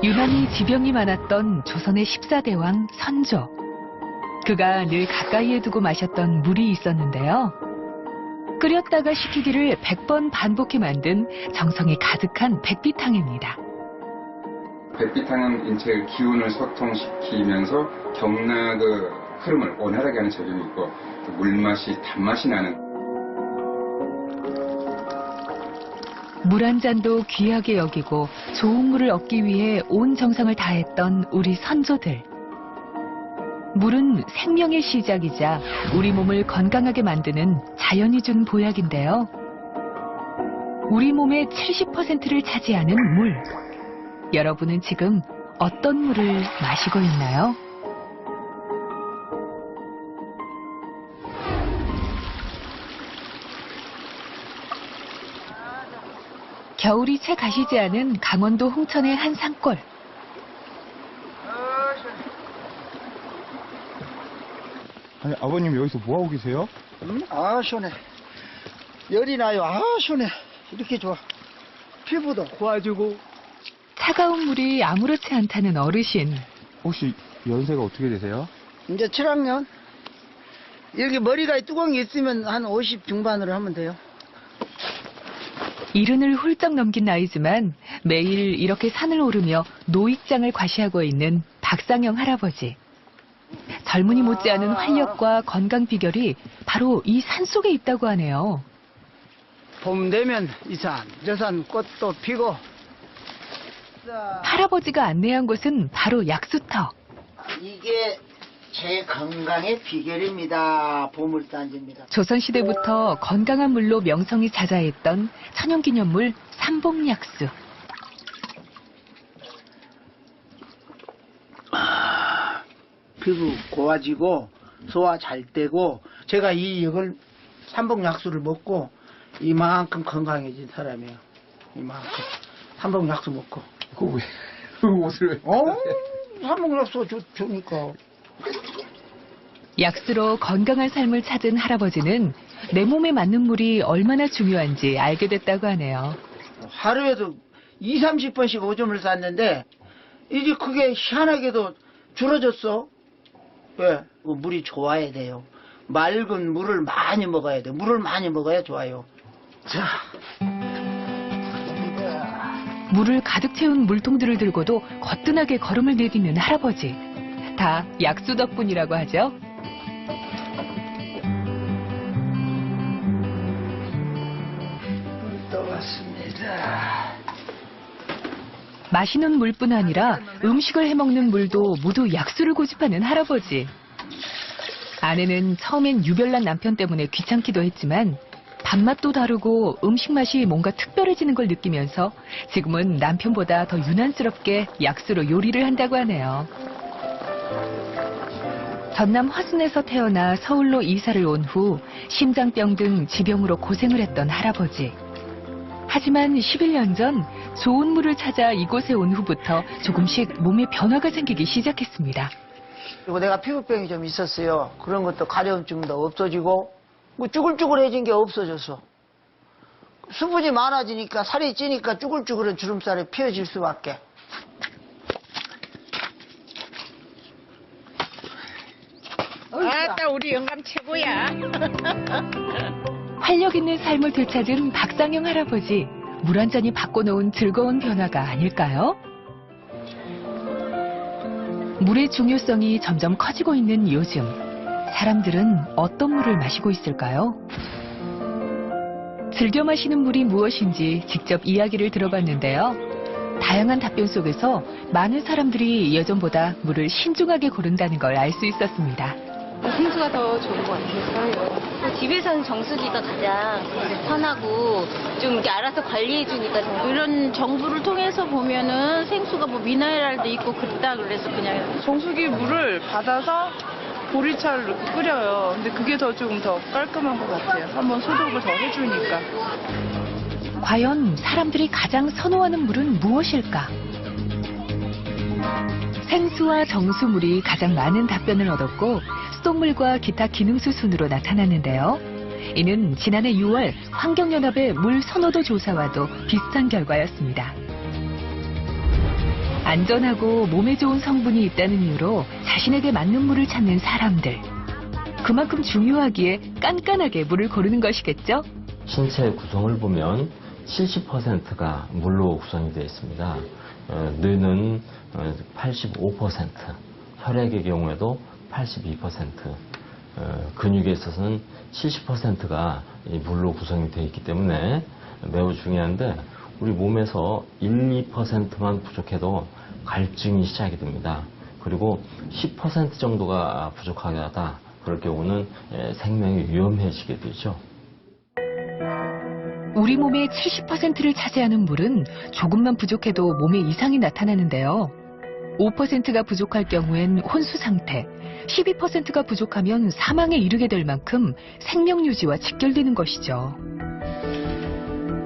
유난히 지병이 많았던 조선의 14대왕 선조. 그가 늘 가까이에 두고 마셨던 물이 있었는데요. 끓였다가 식히기를 100번 반복해 만든 정성이 가득한 백비탕입니다. 백비탕은 인체의 기운을 소통시키면서 경락의 흐름을 원활하게 하는作用이 있고 물맛이 단맛이 나는 물 한 잔도 귀하게 여기고 좋은 물을 얻기 위해 온 정성을 다했던 우리 선조들. 물은 생명의 시작이자 우리 몸을 건강하게 만드는 자연이 준 보약인데요. 우리 몸의 70%를 차지하는 물. 여러분은 지금 어떤 물을 마시고 있나요? 겨울이 채 가시지 않은 강원도 홍천의 한 산골. 아니, 아버님 여기서 뭐 하고 계세요? 아, 시원해. 열이 나요. 아, 시원해. 이렇게 좋아. 피부도 고와지고. 차가운 물이 아무렇지 않다는 어르신. 혹시 연세가 어떻게 되세요? 이제 7학년. 여기 머리가 뚜껑이 있으면 한 50 중반으로 하면 돼요. 70을 훌쩍 넘긴 나이지만 매일 이렇게 산을 오르며 노익장을 과시하고 있는 박상영 할아버지. 젊은이 못지않은 활력과 건강 비결이 바로 이 산 속에 있다고 하네요. 봄 되면 이 산, 저 산 꽃도 피고. 할아버지가 안내한 곳은 바로 약수터. 이게 제 건강의 비결입니다. 보물단지입니다. 조선시대부터 건강한 물로 명성이 자자했던 천연기념물 삼봉약수. 피부 고와지고 소화 잘 되고 제가 이걸 삼봉약수를 먹고 이만큼 건강해진 사람이에요. 이만큼 삼봉약수 먹고. 그거 왜, 그 옷을 왜? 삼봉약수가 좋으니까. 약수로 건강한 삶을 찾은 할아버지는 내 몸에 맞는 물이 얼마나 중요한지 알게 됐다고 하네요. 하루에도 20, 30번씩 오줌을 쌌는데 이제 그게 희한하게도 줄어졌어. 왜? 물이 좋아야 돼요. 맑은 물을 많이 먹어야 돼. 물을 많이 먹어야 좋아요. 자. 물을 가득 채운 물통들을 들고도 거뜬하게 걸음을 내딛는 할아버지. 다 약수 덕분이라고 하죠. 또 왔습니다. 마시는 물뿐 아니라 음식을 해먹는 물도 모두 약수를 고집하는 할아버지. 아내는 처음엔 유별난 남편 때문에 귀찮기도 했지만 밥맛도 다르고 음식 맛이 뭔가 특별해지는 걸 느끼면서 지금은 남편보다 더 유난스럽게 약수로 요리를 한다고 하네요. 전남 화순에서 태어나 서울로 이사를 온 후 심장병 등 지병으로 고생을 했던 할아버지. 하지만 11년 전 좋은 물을 찾아 이곳에 온 후부터 조금씩 몸에 변화가 생기기 시작했습니다. 그리고 내가 피부병이 좀 있었어요. 그런 것도 가려움증도 없어지고 뭐 쭈글쭈글해진 게 없어졌어. 수분이 많아지니까 살이 찌니까 쭈글쭈글한 주름살이 피어질 수밖에. 아따 우리 영감 최고야. 활력 있는 삶을 되찾은 박상영 할아버지. 물 한 잔이 바꿔놓은 즐거운 변화가 아닐까요? 물의 중요성이 점점 커지고 있는 요즘. 사람들은 어떤 물을 마시고 있을까요? 즐겨 마시는 물이 무엇인지 직접 이야기를 들어봤는데요. 다양한 답변 속에서 많은 사람들이 예전보다 물을 신중하게 고른다는 걸 알 수 있었습니다. 생수가 더 좋은 것 같아요. 집에서는 정수기가 가장 편하고 좀 이렇게 알아서 관리해주니까 이런 정부를 통해서 보면은 생수가 뭐 미네랄도 있고 그렇다 그래서 그냥 정수기 물을 받아서 보리차를 넣고 끓여요. 근데 그게 조금 더 깔끔한 것 같아요. 한번 소독을 더 해주니까. 과연 사람들이 가장 선호하는 물은 무엇일까? 생수와 정수물이 가장 많은 답변을 얻었고 수돗물과 기타 기능수 순으로 나타났는데요. 이는 지난해 6월 환경연합의 물 선호도 조사와도 비슷한 결과였습니다. 안전하고 몸에 좋은 성분이 있다는 이유로 자신에게 맞는 물을 찾는 사람들. 그만큼 중요하기에 깐깐하게 물을 고르는 것이겠죠? 신체 구성을 보면 70%가 물로 구성이 되어 있습니다. 뇌는 85%, 혈액의 경우에도 82%, 근육에 있어서는 70%가 물로 구성이 되어 있기 때문에 매우 중요한데 우리 몸에서 1, 2%만 부족해도 갈증이 시작이 됩니다. 그리고 10% 정도가 부족하다. 그럴 경우는 생명이 위험해지게 되죠. 우리 몸의 70%를 차지하는 물은 조금만 부족해도 몸에 이상이 나타나는데요. 5%가 부족할 경우엔 혼수 상태, 12%가 부족하면 사망에 이르게 될 만큼 생명 유지와 직결되는 것이죠.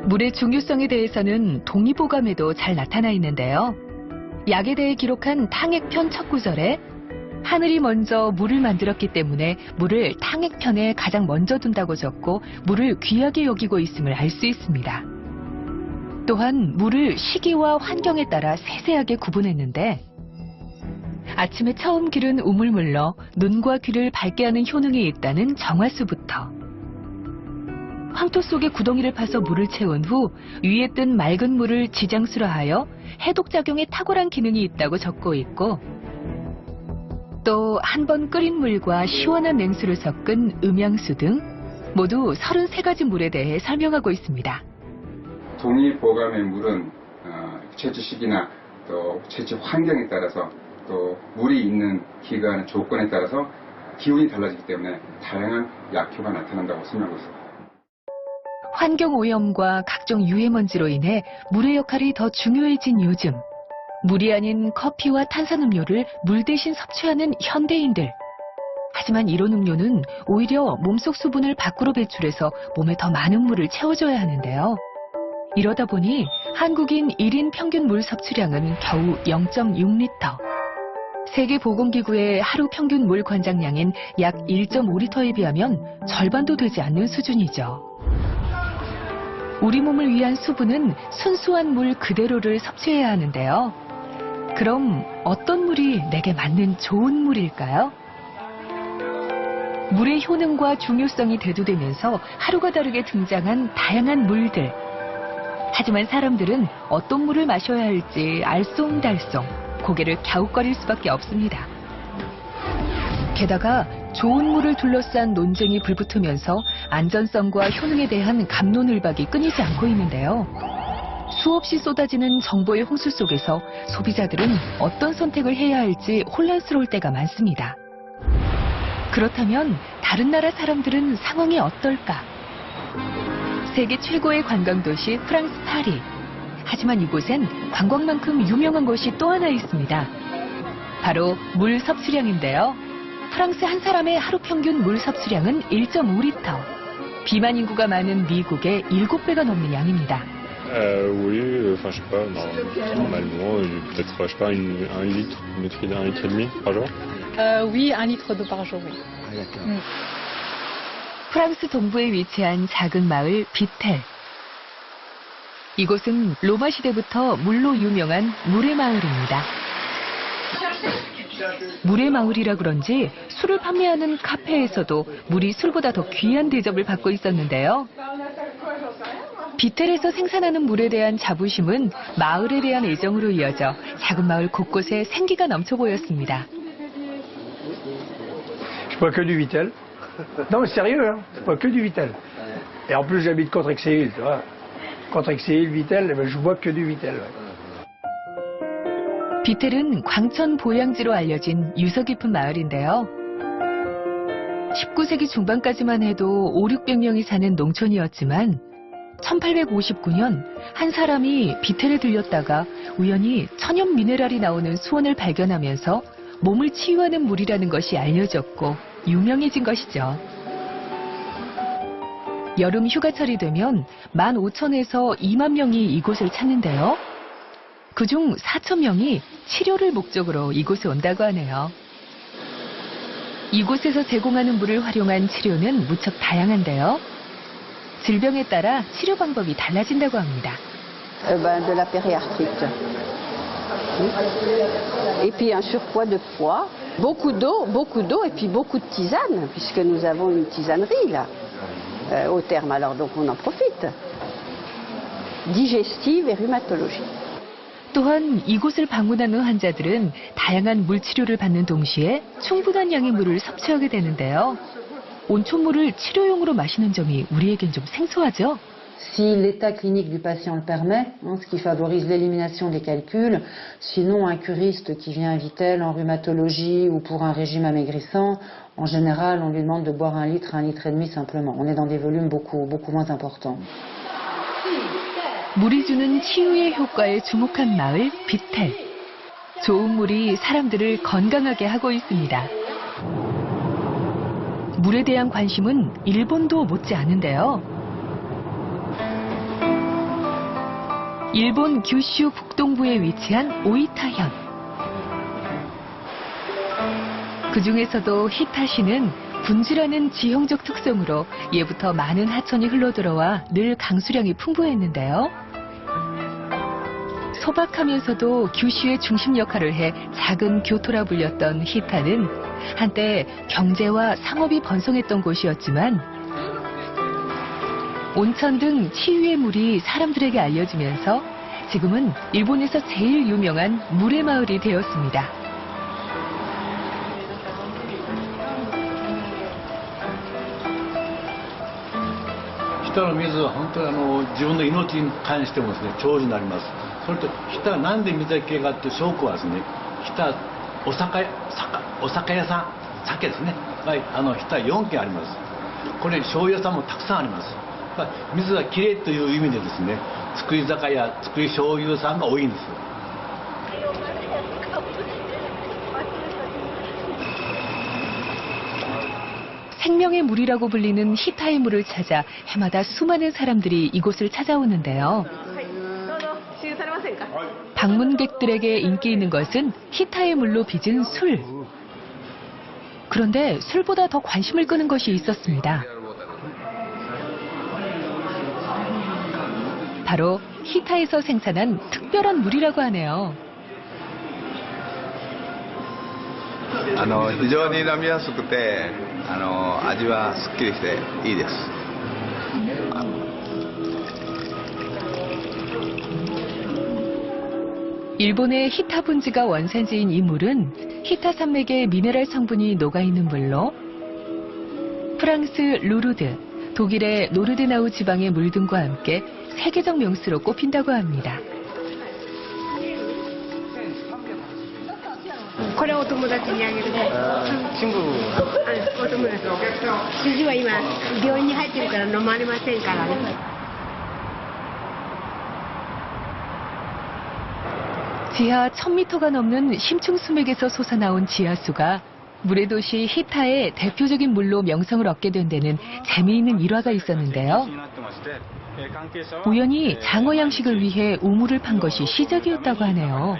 물의 중요성에 대해서는 동의보감에도 잘 나타나 있는데요. 약에 대해 기록한 탕액편 첫 구절에 하늘이 먼저 물을 만들었기 때문에 물을 탕액편에 가장 먼저 둔다고 적고 물을 귀하게 여기고 있음을 알 수 있습니다. 또한 물을 시기와 환경에 따라 세세하게 구분했는데 아침에 처음 기른 우물물로 눈과 귀를 밝게 하는 효능이 있다는 정화수부터 황토 속에 구덩이를 파서 물을 채운 후 위에 뜬 맑은 물을 지장수로 하여 해독작용에 탁월한 기능이 있다고 적고 있고 또 한 번 끓인 물과 시원한 냉수를 섞은 음양수 등 모두 33가지 물에 대해 설명하고 있습니다. 동의보감의 물은 채취 시기나 또 채취 환경에 따라서 또 물이 있는 기간 조건에 따라서 기운이 달라지기 때문에 다양한 약효가 나타난다고 설명하고 있습니다. 환경오염과 각종 유해먼지로 인해 물의 역할이 더 중요해진 요즘 물이 아닌 커피와 탄산음료를 물 대신 섭취하는 현대인들. 하지만 이런 음료는 오히려 몸속 수분을 밖으로 배출해서 몸에 더 많은 물을 채워줘야 하는데요. 이러다 보니 한국인 1인 평균 물 섭취량은 겨우 0.6리터. 세계보건기구의 하루 평균 물 관장량인 약 1.5리터에 비하면 절반도 되지 않는 수준이죠. 우리 몸을 위한 수분은 순수한 물 그대로를 섭취해야 하는데요. 그럼 어떤 물이 내게 맞는 좋은 물일까요? 물의 효능과 중요성이 대두되면서 하루가 다르게 등장한 다양한 물들. 하지만 사람들은 어떤 물을 마셔야 할지 알쏭달쏭 고개를 갸웃거릴 수밖에 없습니다. 게다가 좋은 물을 둘러싼 논쟁이 불붙으면서 안전성과 효능에 대한 갑론을박이 끊이지 않고 있는데요. 수없이 쏟아지는 정보의 홍수 속에서 소비자들은 어떤 선택을 해야 할지 혼란스러울 때가 많습니다. 그렇다면 다른 나라 사람들은 상황이 어떨까? 세계 최고의 관광도시 프랑스 파리. 하지만 이곳엔 관광만큼 유명한 곳이 또 하나 있습니다. 바로 물 섭취량인데요. 프랑스 한 사람의 하루 평균 물 섭취량은 1.5리터. 비만 인구가 많은 미국의 7배가 넘는 양입니다. Oui, enfin je sais pas, normalement, peut-être, je sais pas, un litre, une bouteille d'un litre et demi par jour. Oui, 1 litre d'eau par jour, oui. 프랑스 동부에 위치한 작은 마을 비텔. 이곳은 로마 시대부터 물로 유명한 물의 마을입니다. 물의 마을이라 그런지 술을 판매하는 카페에서도 물이 술보다 더 귀한 대접을 받고 있었는데요. 비텔에서 생산하는 물에 대한 자부심은 마을에 대한 애정으로 이어져 작은 마을 곳곳에 생기가 넘쳐 보였습니다. Je bois que du Vittel. Non, mais sérieux, hein. Je bois que du Vittel. Et en plus, j'habite Contrexéil, tu vois. Contrexéil, Vittel, je bois que du Vittel. Ouais. 비텔은 광천 보양지로 알려진 유서 깊은 마을인데요. 19세기 중반까지만 해도 500~600명이 사는 농촌이었지만 1859년 한 사람이 비텔에 들렸다가 우연히 천연 미네랄이 나오는 수원을 발견하면서 몸을 치유하는 물이라는 것이 알려졌고 유명해진 것이죠. 여름 휴가철이 되면 15,000에서 2만 명이 이곳을 찾는데요. 그중 4,000명이 치료를 목적으로 이곳에 온다고 하네요. 이곳에서 제공하는 물을 활용한 치료는 무척 다양한데요. 질병에 따라 치료 방법이 달라진다고 합니다. De la périarthrite. Et puis un surpoids de poids. Beaucoup d'eau et puis beaucoup de tisane, puisque nous avons une tisanerie là, au terme. Alors donc on en profite. Digestive et rhumatologie. 또한 이곳을 방문하는 환자들은 다양한 물 치료를 받는 동시에 충분한 양의 물을 섭취하게 되는데요. 온천물을 치료용으로 마시는 점이 우리에겐 좀 생소하죠? Si l'état clinique du patient le permet, ce qui favorise l'élimination des calculs, sinon un curiste qui vient à Vittel en rhumatologie ou pour un régime amaigrissant, en général on lui demande de boire 1 litre, 1 litre et demi simplement. On est dans des volumes beaucoup moins importants. 물이 주는 치유의 효과에 주목한 마을 비텔. 좋은 물이 사람들을 건강하게 하고 있습니다. 물에 대한 관심은 일본도 못지 않은데요. 일본 규슈 북동부에 위치한 오이타현. 그 중에서도 히타시는 분지라는 지형적 특성으로 예부터 많은 하천이 흘러들어와 늘 강수량이 풍부했는데요. 소박하면서도 규슈의 중심 역할을 해 작은 교토라 불렸던 히타는 한때 경제와 상업이 번성했던 곳이었지만 온천 등 치유의 물이 사람들에게 알려지면서 지금은 일본에서 제일 유명한 물의 마을이 되었습니다. 日田の水は本当に自分の命に関してもですね、長寿になります。それと日田はなんで水がきれいかっていう証拠はですね、日田お酒屋さん、酒ですね。日田4軒あります。これ醤油屋さんもたくさんあります。水がきれいという意味でですね、造り酒屋、造り醤油屋さんが多いんです。 생명의 물이라고 불리는 히타의 물을 찾아 해마다 수많은 사람들이 이곳을 찾아오는데요. 방문객들에게 인기 있는 것은 히타의 물로 빚은 술. 그런데 술보다 더 관심을 끄는 것이 있었습니다. 바로 히타에서 생산한 특별한 물이라고 하네요. 非常に飲みやすくて味はすっきりしていいです。 일본의 히타 분지가 원산지인 이 물은 히타 산맥의 미네랄 성분이 녹아있는 물로 프랑스 루르드, 독일의 노르데나우 지방의 물 등과 함께 세계적 명수로 꼽힌다고 합니다. これお友達にあげるね。친구. お友達。主人は今病院に入ってるから飲まれませんからね。 지하 1000m가 넘는 심층 수맥에서 솟아나온 지하수가 물의 도시 히타의 대표적인 물로 명성을 얻게 된 데는 재미있는 일화가 있었는데요. 우연히 장어 양식을 위해 우물을 판 것이 시작이었다고 하네요.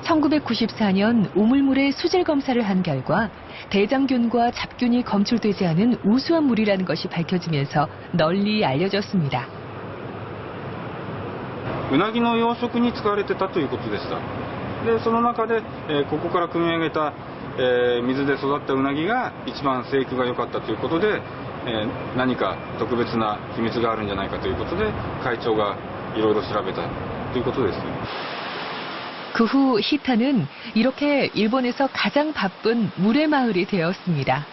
1994년 우물물의 수질 검사를 한 결과 대장균과 잡균이 검출되지 않은 우수한 물이라는 것이 밝혀지면서 널리 알려졌습니다. うなぎの養殖に使われてたということでした。で、その中で、ここから汲み上げた、水で育ったうなぎが一番生育が良かったということで、何か特別な秘密があるんじゃないかということで会長がいろいろ調べたということです。 그 후 히타는 이렇게 일본에서 가장 바쁜 물의 마을이 되었습니다.